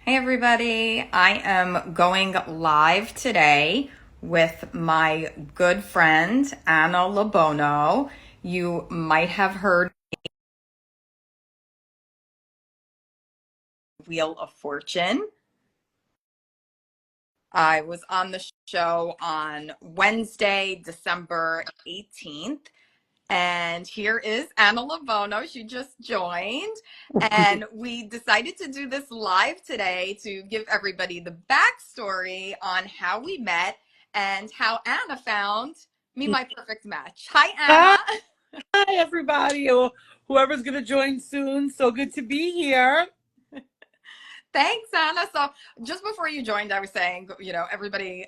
Hey everybody, I am going live today with my good friend Anna Labono. You might have heard Wheel of Fortune. I was on the show on Wednesday, December 18th. And here is Anna Labono. She just joined. And we decided to do this live today to give everybody the backstory on how we met and how Anna found me my perfect match. Hi, Hi, Anna. everybody, or whoever's going to join soon. So good to be here. Thanks, Anna. So just before you joined, I was saying, everybody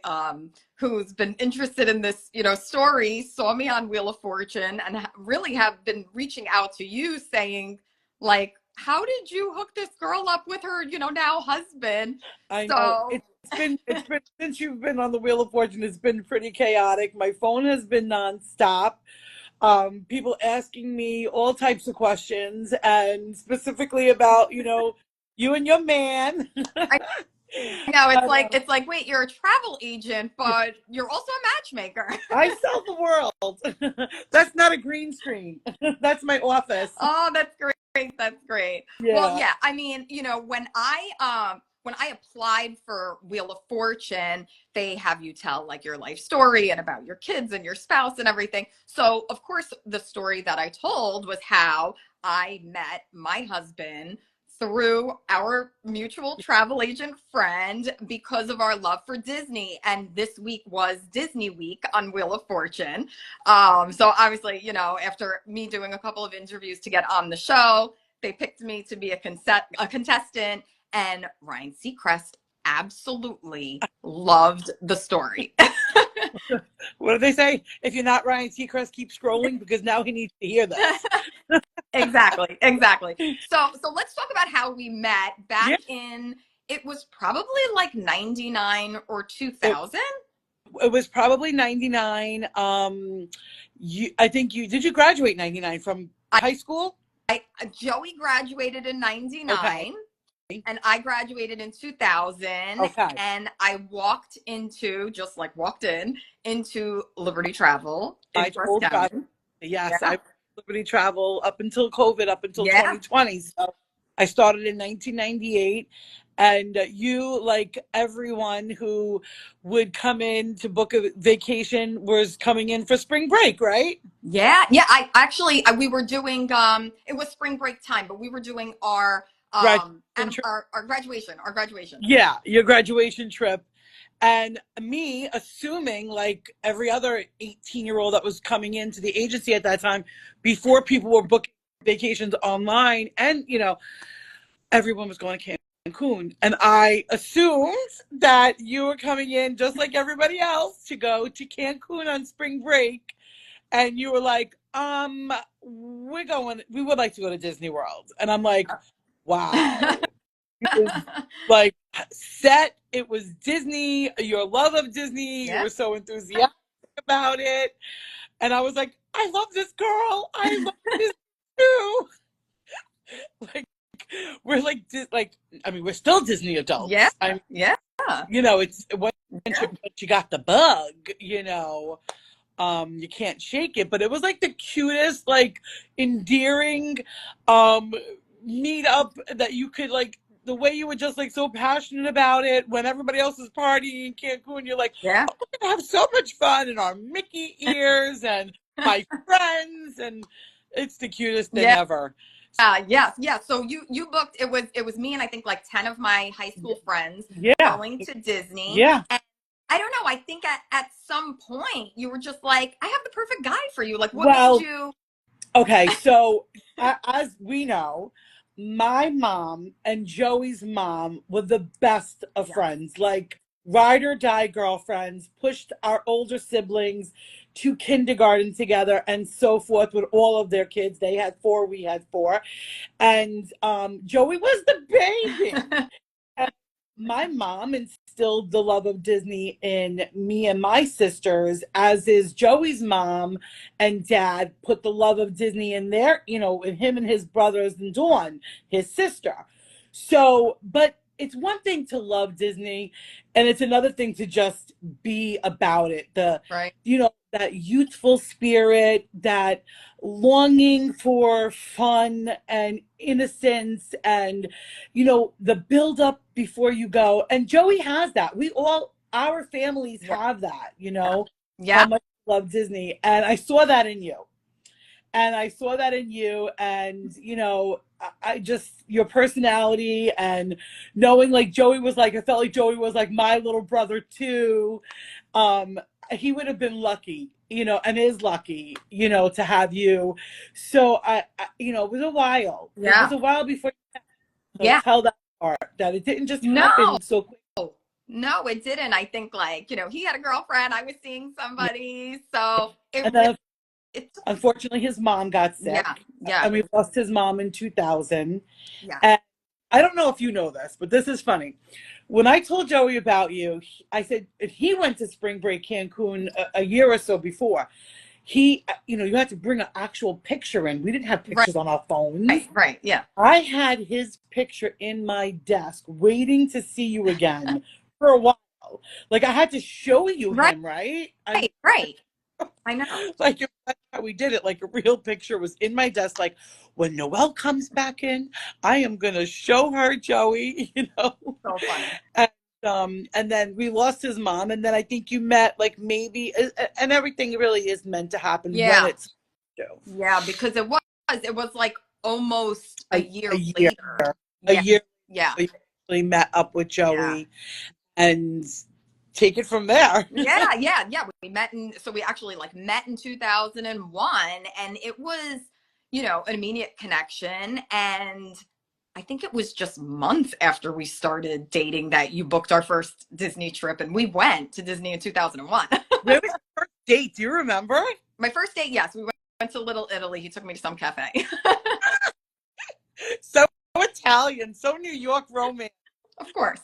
who's been interested in this, story saw me on Wheel of Fortune and really have been reaching out to you saying, like, how did you hook this girl up with her, now husband? I know So it's been since you've been on the Wheel of Fortune, it's been pretty chaotic. My phone has been nonstop. People asking me all types of questions, and specifically about you and your man. I know it's But, like wait, you're a travel agent, but you're also a matchmaker. I sell the world. That's not a green screen. That's my office. Oh, that's great. That's great. Well, Yeah. yeah, I mean, when I applied for Wheel of Fortune, they have you tell like your life story and about your kids and your spouse and everything. So, of course, the story that I told was how I met my husband through our mutual travel agent friend because of our love for Disney. And this week was Disney week on Wheel of Fortune. So obviously, after me doing a couple of interviews to get on the show, they picked me to be a contestant, and Ryan Seacrest absolutely loved the story. What do they say? If you're not Ryan Seacrest, keep scrolling because now he needs to hear this. Exactly, exactly. So let's talk about how we met Yeah, back in, it was probably like 99 or it, 2000. it was probably 99. I think you graduate 99 from I, high school? Joey graduated in Okay. 99 and I graduated in 2000, Okay. and I walked in into Liberty Travel in I First told you, County. yes, Yeah. I Liberty Travel up until COVID, up until Yeah. 2020. So I started in 1998. And you, like everyone who would come in to book a vacation, was coming in for spring break, right? Yeah. Yeah. I actually, we were doing, it was spring break time, but we were doing Graduation trip. our graduation. Yeah, your graduation trip. And me assuming, like every other 18-year-old that was coming into the agency at that time, before people were booking vacations online, and everyone was going to Cancun, and I assumed that you were coming in just like everybody else to go to Cancun on spring break, and you were like, we would like to go to Disney World. And I'm like, wow. It was like set. It was Disney, your love of Disney. You Yeah. were so enthusiastic about it. And I was like, I love this girl. I love this too. Like, we're like, I mean, we're still Disney Yeah. adults. Yeah. It's once you got the bug, you can't shake it. But it was like the cutest, like endearing, um, meet up that you could, like, the way you were just like so passionate about it when everybody else is partying in Cancun. You're like, Yeah. oh, we're gonna have so much fun in our Mickey ears and my friends, and it's the cutest thing Yeah. ever. Yes, yes. So you booked, it was me and I think like 10 of my high school friends Yeah, going to Disney. yeah. And I don't know, I think at some point you were just like, I have the perfect guy for you. Like what made Well, you? okay, so as we know, my mom and Joey's mom were the best of Yes. friends, like ride or die girlfriends, pushed our older siblings to kindergarten together and so forth with all of their kids. They had four, we had four. And Joey was the baby. And my mom instilled the love of Disney in me and my sisters, as is Joey's mom and dad put the love of Disney in in him and his brothers and Dawn, his sister. So, but it's one thing to love Disney, and it's another thing to just be about it. Right. That youthful spirit, that longing for fun and innocence, and the build up before you go. And Joey has that. Our families Yeah. have that. How Yeah. much we love Disney, and I saw that in you. And I just, your personality, and knowing, like, Joey was like, I felt like Joey was like my little brother too. um he would have been lucky, and is lucky, to have you. So it was a while. It was Yeah. a while before, Yeah. tell that part, that it didn't just No. happen so quick. No, it didn't. I think, like, he had a girlfriend, I was seeing Yeah. somebody. So it And really, then it, unfortunately his mom got yeah, sick, yeah, and we lost his mom in 2000. yeah. And I don't know if you know this, but this is funny. When I told Joey about you, I said he went to spring break Cancun a year or so before. You had to bring an actual picture in. We didn't have Right, pictures on our phones. right, right. Yeah. I had his picture in my desk waiting to see you again for a while. Like, I had to show you Right, him, right? right, right. I know. Like, that's how we did it. Like, a real picture was in my desk. Like, when Noelle comes back in, I am gonna show her Joey. So funny. And then we lost his mom, and then I think you met, like, maybe, and everything really is meant to happen when Yeah. it's due. Yeah, because it was like almost a A year year, later. a Yeah. year. Yeah. We actually met up with Yeah. Joey, and take it from there. Yeah, yeah, yeah. We actually, like, met in 2001, and it was, an immediate connection. And I think it was just months after we started dating that you booked our first Disney trip, and we went to Disney in 2001. Where was your first date? Do you remember? My first date, yes, we went to Little Italy. He took me to some cafe. So Italian, so New York romance. Of course.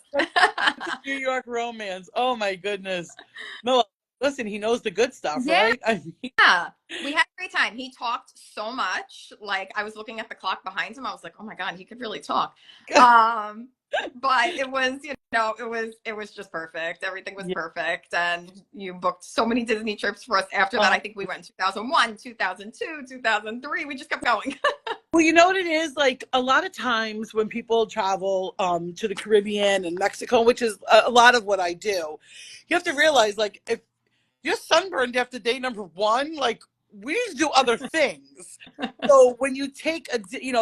New York romance. Oh my goodness. No, listen, he knows the good stuff, Yeah. right? Yeah, we had a great time. He talked so much. Like, I was looking at the clock behind him. I was like, oh my God, he could really talk. Um, but it was, it was just perfect. Everything was Yeah. perfect. And you booked so many Disney trips for us after that. I think we went in 2001, 2002, 2003. We just kept going. Well, you know what it is? Like, a lot of times when people travel to the Caribbean and Mexico, which is a lot of what I do, you have to realize, like, if you're sunburned after day number one, like, we need to do other things. So when you take a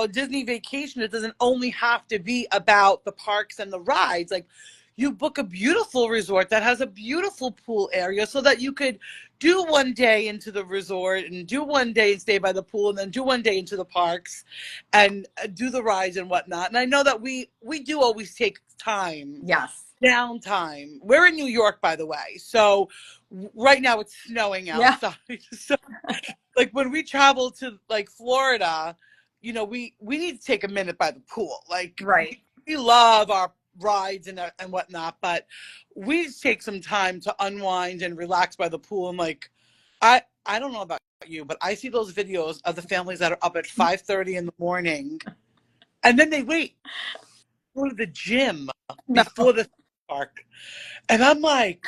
Disney vacation, it doesn't only have to be about the parks and the rides. Like, you book a beautiful resort that has a beautiful pool area, so that you could do one day into the resort, and do one day and stay by the pool, and then do one day into the parks, and do the rides and whatnot. And I know that we do always take time, Yes. downtime. We're in New York, by the way. So right now it's snowing Yeah. outside. So, like, when we travel to, like, Florida, we need to take a minute by the pool. Like, Right. we love our rides and whatnot, but we take some time to unwind and relax by the pool. And, like, I don't know about you, but I see those videos of the families that are up at 5:30 in the morning, and then they wait, go to the gym No. before the park, and I'm like,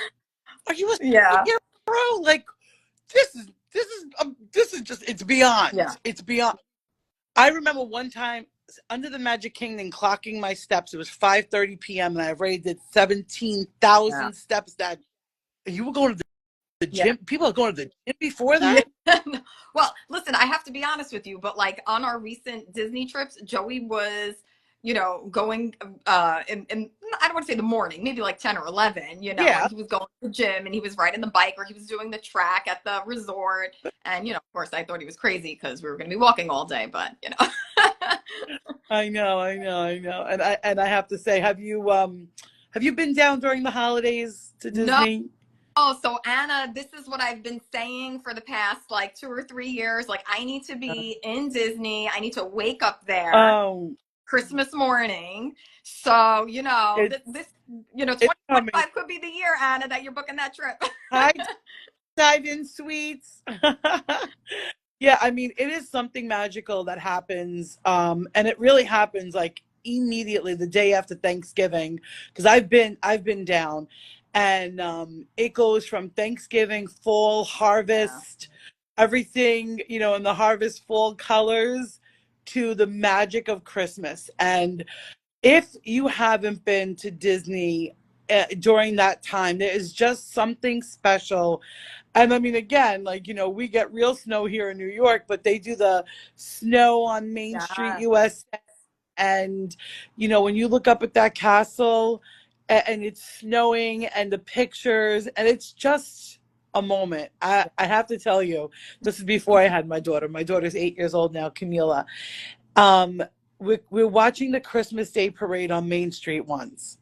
are you a Yeah. superhero? Like, this is just, it's Yeah. beyond. It's beyond. I remember one time under the Magic Kingdom clocking my steps. It was 5:30 p.m. and I already did Yeah. 17,000 steps that. You were going to the Yeah. gym. People are going to the gym before Yeah. that. Well, listen, I have to be honest with you, but, like, on our recent Disney trips, Joey was, going in I don't want to say the morning, maybe like 10 or 11, Yeah. and he was going to the gym, and he was riding the bike, or he was doing the track at the resort. And, of course, I thought he was crazy because we were going to be walking all day, but, I know. And I have to say, have you been down during the holidays to No. Disney? Oh, so Anna, this is what I've been saying for the past, like, 2 or 3 years. Like, I need to be in Disney. I need to wake up there Oh, Christmas morning. So, it's this, it's coming. 2025 could be the year, Anna, that you're booking that trip. Hi, dive-in sweets. Yeah, I mean, it is something magical that happens, and it really happens, like, immediately the day after Thanksgiving, because I've been down, and it goes from Thanksgiving, fall, Yeah. harvest, everything, in the harvest fall colors, to the magic of Christmas. And if you haven't been to Disney during that time, there is just something special. And I mean, again, like, we get real snow here in New York, but they do the snow on Main Street, Yeah. USA. And, when you look up at that castle and it's snowing and the pictures, and it's just a moment. I have to tell you, this is before I had my daughter. My daughter's 8 years old now, Camila. Um, we're watching the Christmas Day parade on Main Street once.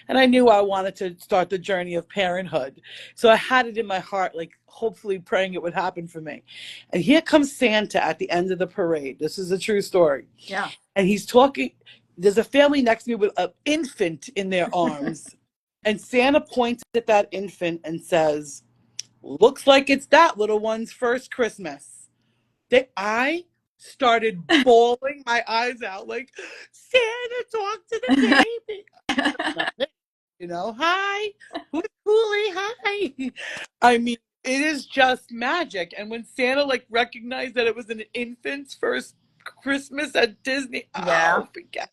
And I knew I wanted to start the journey of parenthood. So I had it in my heart, like hopefully praying it would happen for me. And here comes Santa at the end of the parade. This is a true story. Yeah. And he's talking. There's a family next to me with an infant in their arms. And Santa points at that infant and says, "Looks like it's that little one's first Christmas." I started bawling my eyes out, like, "Santa, talk to the baby." Hi, who's Cooley? Hi. I mean, it is just magic. And when Santa like recognized that it was an infant's first Christmas at Disney, Yeah. oh, forget.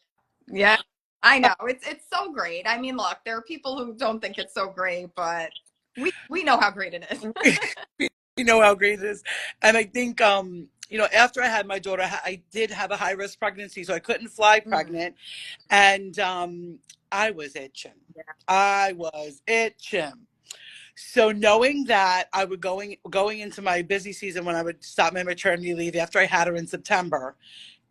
Yeah. I know. It's so great. I mean, look, there are people who don't think it's so great, but we know how great it is. You know how great it is. And I think, after I had my daughter, I did have a high risk pregnancy, so I couldn't fly Mm. pregnant. And I was itching. Yeah. I was itching. So knowing that I would going into my busy season when I would stop my maternity leave after I had her in September,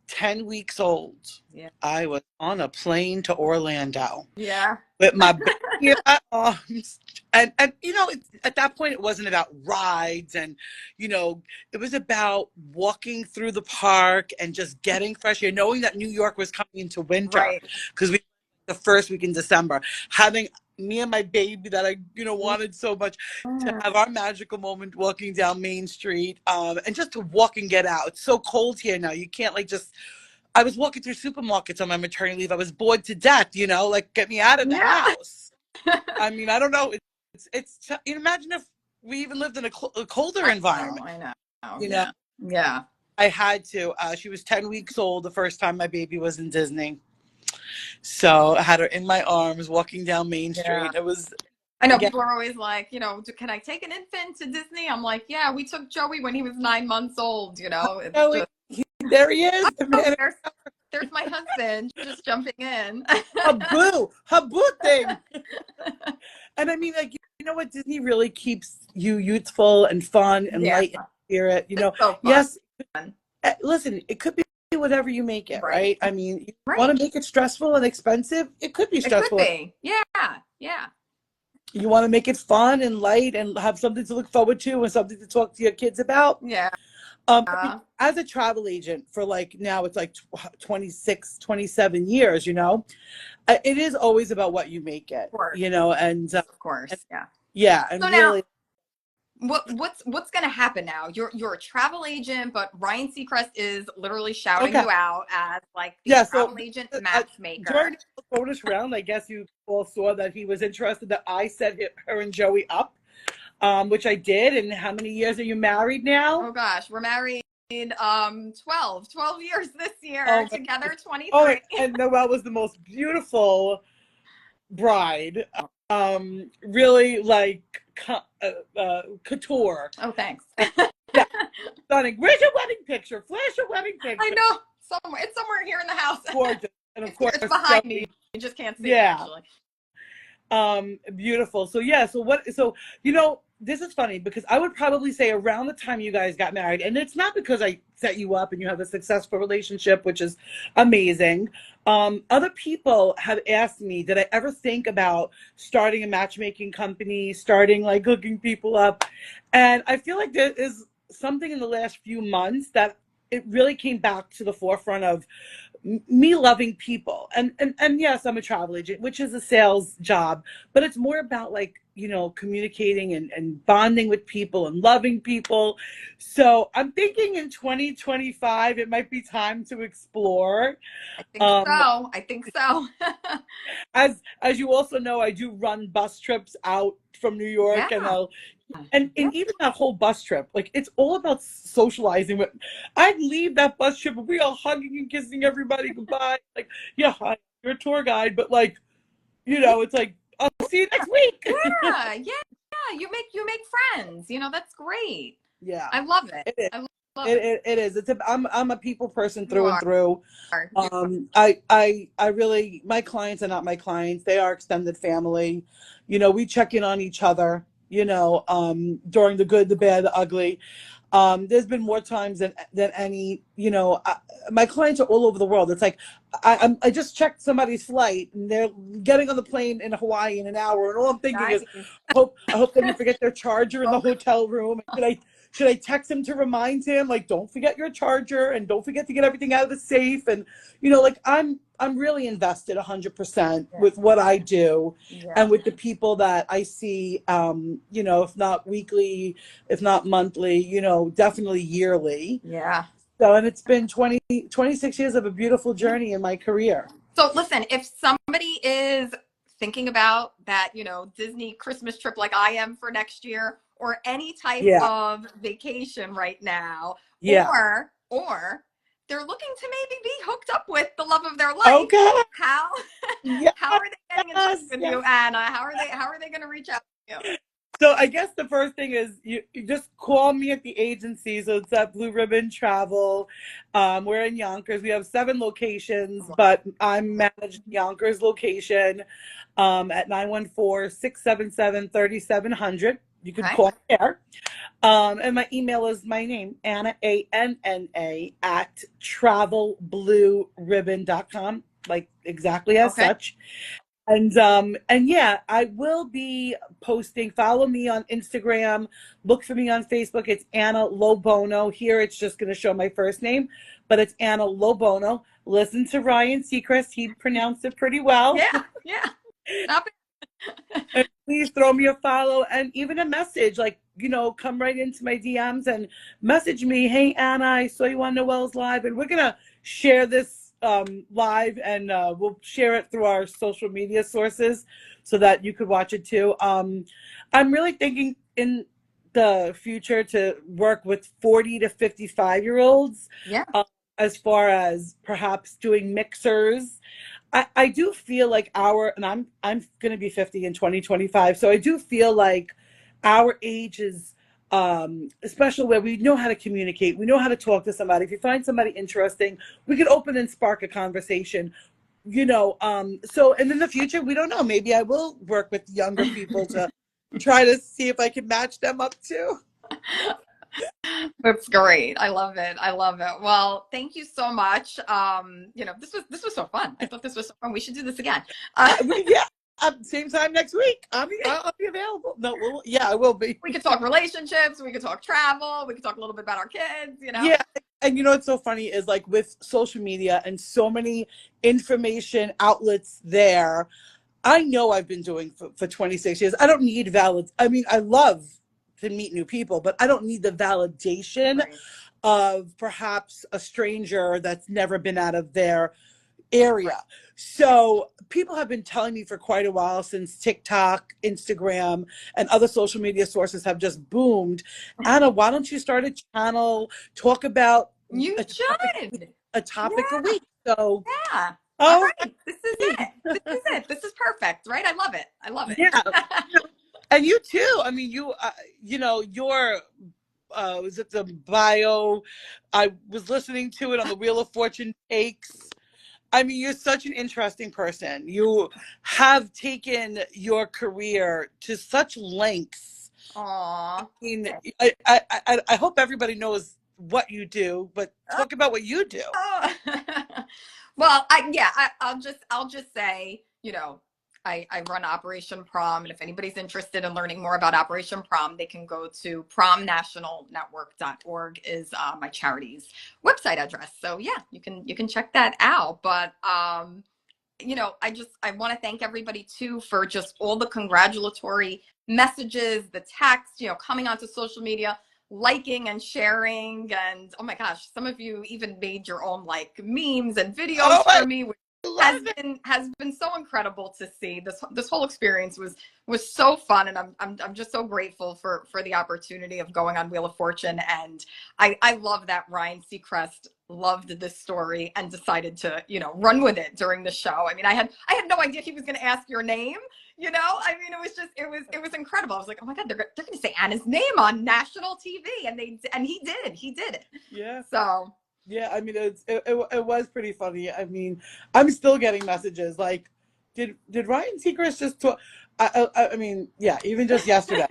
10 weeks old, Yeah. I was on a plane to Orlando Yeah. with my baby in my arms. And at that point, it wasn't about rides, and it was about walking through the park and just getting fresh air, knowing that New York was coming into winter, Right. because we the first week in December, having me and my baby that I wanted so much, to Yeah. have our magical moment walking down Main Street, and just to walk and get out. It's so cold here now. You can't like just. I was walking through supermarkets on my maternity leave. I was bored to death. Like, get me out of the Yeah. house. I mean, I don't know. Imagine if we even lived in a colder I know. environment. I know. You know, Yeah. Yeah. I had to. She was 10 weeks old the first time my baby was in Disney. So I had her in my arms walking down Main Yeah. Street. It was, I know again, people are always like, can I take an infant to Disney? I'm like, yeah, we took Joey when he was 9 months old. It's Joey, just, there he is. The oh, man, there's my husband just jumping in. her boo thing. And I mean, like, you know what? Disney really keeps you youthful and fun and Yeah, light in spirit. it's so fun. Yes, listen, it could be whatever you make it, Right. right? I mean, you want Right. to make it stressful and expensive? It could be It could stressful. be. Yeah. Yeah. You want to make it fun and light and have something to look forward to and something to talk to your kids about? Yeah. I mean, as a travel agent for like now it's like 26, 27 years, it is always about what you make it, Of course. and Of course. Yeah. yeah, and So now really, what's gonna happen now? You're a travel agent, but Ryan Seacrest is literally shouting okay. you out as like the Yeah, so travel agent matchmaker. during the bonus round, I guess you all saw that he was interested that I set her and Joey up, which I did. And how many years are you married now? Oh gosh, we're married 12 years this year, Oh, together 23. oh, and Noelle was the most beautiful bride. Really like couture. Oh, thanks. Yeah, stunning. Where's your wedding picture? Flash your wedding picture. I know. It's somewhere here in the house. Gorgeous. And of course, it's behind me. You just can't see yeah. it, actually. Beautiful. So yeah, this is funny because I would probably say around the time you guys got married, and it's not because I set you up and you have a successful relationship, which is amazing. Other people have asked me, did I ever think about starting a matchmaking company, starting like hooking people up? And I feel like there is something in the last few months that it really came back to the forefront of me loving people. And yes, I'm a travel agent, which is a sales job, but it's more about like, communicating and bonding with people and loving people. So I'm thinking in 2025, it might be time to explore. I think Um, so. I think so. as you also know, I do run bus trips out from New York, and Yeah. I'll and Yeah. even that whole bus trip, like it's all about socializing. But I'd leave that bus trip and we all hugging and kissing everybody goodbye. Like, yeah, hi, you're a tour guide, but like, it's like I'll see you next week. Yeah. Yeah. You make friends. That's great. Yeah, I love it. it is. I love it. It is. I'm a people person You through and are. through. You are. I really, my clients are not my clients. They are extended family. We check in on each other, during the good, the bad, the ugly. There's been more times than any, my clients are all over the world. It's like, I just checked somebody's flight and they're getting on the plane in Hawaii in an hour. And all I'm thinking is, Nice. I hope they didn't forget their charger in the Oh, hotel room. Should I text him to remind him, like, don't forget your charger and don't forget to get everything out of the safe? And, like I'm really invested 100% yeah. with what I do Yeah. and with the people that I see, if not weekly, if not monthly, definitely yearly. Yeah. So, and it's been 26 years of a beautiful journey in my career. So listen, if somebody is thinking about that, Disney Christmas trip like I am for next year, or any type Yeah. of vacation right now, Yeah. or they're looking to maybe be hooked up with the love of their life, Okay. how Yes. how are they getting in touch with Yes. you, Anna? How are they going to reach out to you? So I guess the first thing is you just call me at the agency. So it's at Blue Ribbon Travel. We're in Yonkers. We have 7 locations, but I'm managing Yonkers location at 914-677-3700. You could Okay. call there. And my email is my name, Anna, ANNA, at travelblueribbon.com, like exactly as Okay. such. And yeah, I will be posting. Follow me on Instagram. Look for me on Facebook. It's Anna Lobono. Here it's just going to show my first name, but it's Anna Lobono. Listen to Ryan Seacrest. He pronounced it pretty well. Yeah. Yeah. Not And please throw me a follow and even a message. Like, come right into my DMs and message me. Hey, Anna, I saw you on Noelle's Live. And we're going to share this live, and we'll share it through our social media sources so that you could watch it too. I'm really thinking in the future to work with 40 to 55-year-olds yeah. as far as perhaps doing mixers. I do feel like and I'm going to be 50 in 2025. So I do feel like our age is, especially where we know how to communicate. We know how to talk to somebody. If you find somebody interesting, we can open and spark a conversation, so, and in the future, we don't know, maybe I will work with younger people to try to see if I can match them up too. That's great. I love it. I love it. Well, thank you so much. This was so fun. I thought this was so fun. We should do this again. Yeah, same time next week. I'll be available. No, yeah, I will be. We could talk relationships. We could talk travel. We could talk a little bit about our kids. Yeah, and what's so funny is, like, with social media and so many information outlets there, I know I've been doing for 26 years. I don't need I mean, I love to meet new people, but I don't need the validation Right. of perhaps a stranger that's never been out of their Right. area. So people have been telling me for quite a while, since TikTok, Instagram, and other social media sources have just boomed. Anna, why don't you start a channel, talk about You a topic, should. a topic a Yeah. week? So, Yeah. All oh, right. This is it. This is it. This is perfect. Right. I love it. I love it. yeah. And you too. I mean, your was it the bio? I was listening to it on the Wheel of Fortune takes. I mean, you're such an interesting person. You have taken your career to such lengths. Aw. I mean, I hope everybody knows what you do, but talk about what you do. Oh. Well, I'll just say, I run Operation Prom, and if anybody's interested in learning more about Operation Prom, they can go to promnationalnetwork.org is my charity's website address. So yeah, you can check that out. But I want to thank everybody too for just all the congratulatory messages, the text, coming onto social media, liking and sharing. And oh my gosh, some of you even made your own like memes and Oh, videos I for me, which love has it. been so incredible to see. This whole experience was so fun, and I'm just so grateful for the opportunity of going on Wheel of Fortune. And I love that Ryan Seacrest loved this story and decided to run with it during the show. I mean, I had no idea he was going to ask your name. I mean, it was incredible. I was like, oh my god, they're going to say Anna's name on national TV, and he did it. Yeah. So Yeah, I mean, it was pretty funny. I mean, I'm still getting messages like, did Ryan Seacrest just talk? I mean, yeah, even just yesterday,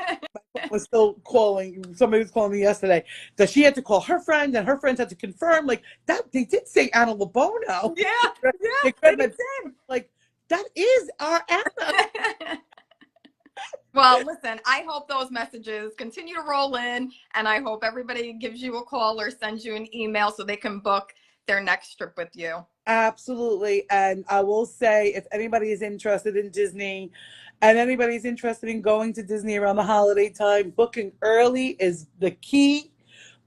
was still calling. Somebody was calling me yesterday that she had to call her friend, and her friends had to confirm like that they did say Anna Labono. yeah, yeah, They they could have like that is our Anna. did. Well, listen, I hope those messages continue to roll in, and I hope everybody gives you a call or sends you an email so they can book their next trip with you. Absolutely. And I will say, if anybody is interested in Disney and anybody's interested in going to Disney around the holiday time, booking early is the key.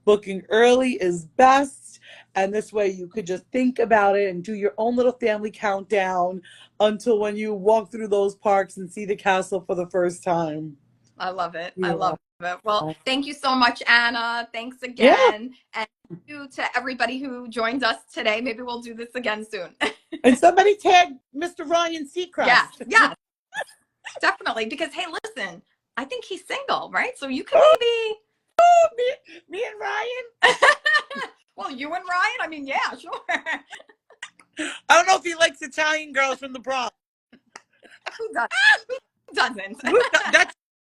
Booking early is best. And this way you could just think about it and do your own little family countdown until when you walk through those parks and see the castle for the first time. I love it. I Yeah. love it. Well, thank you so much, Anna. Thanks Yeah. again. And thank you to everybody who joined us today. Maybe we'll do this again soon. And somebody tag Mr. Ryan Yes, Seacrest. yes, definitely. Because, hey, listen, I think he's single, right? So you could Oh, maybe. me and Ryan. Well, you and Ryan? I mean, yeah, sure. I don't know if he likes Italian girls from the Bronx. Who does? Who doesn't? That's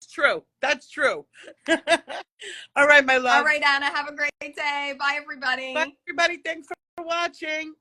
true. That's true. All right, my love. All right, Anna, have a great day. Bye, Bye, everybody. everybody. Thanks for watching.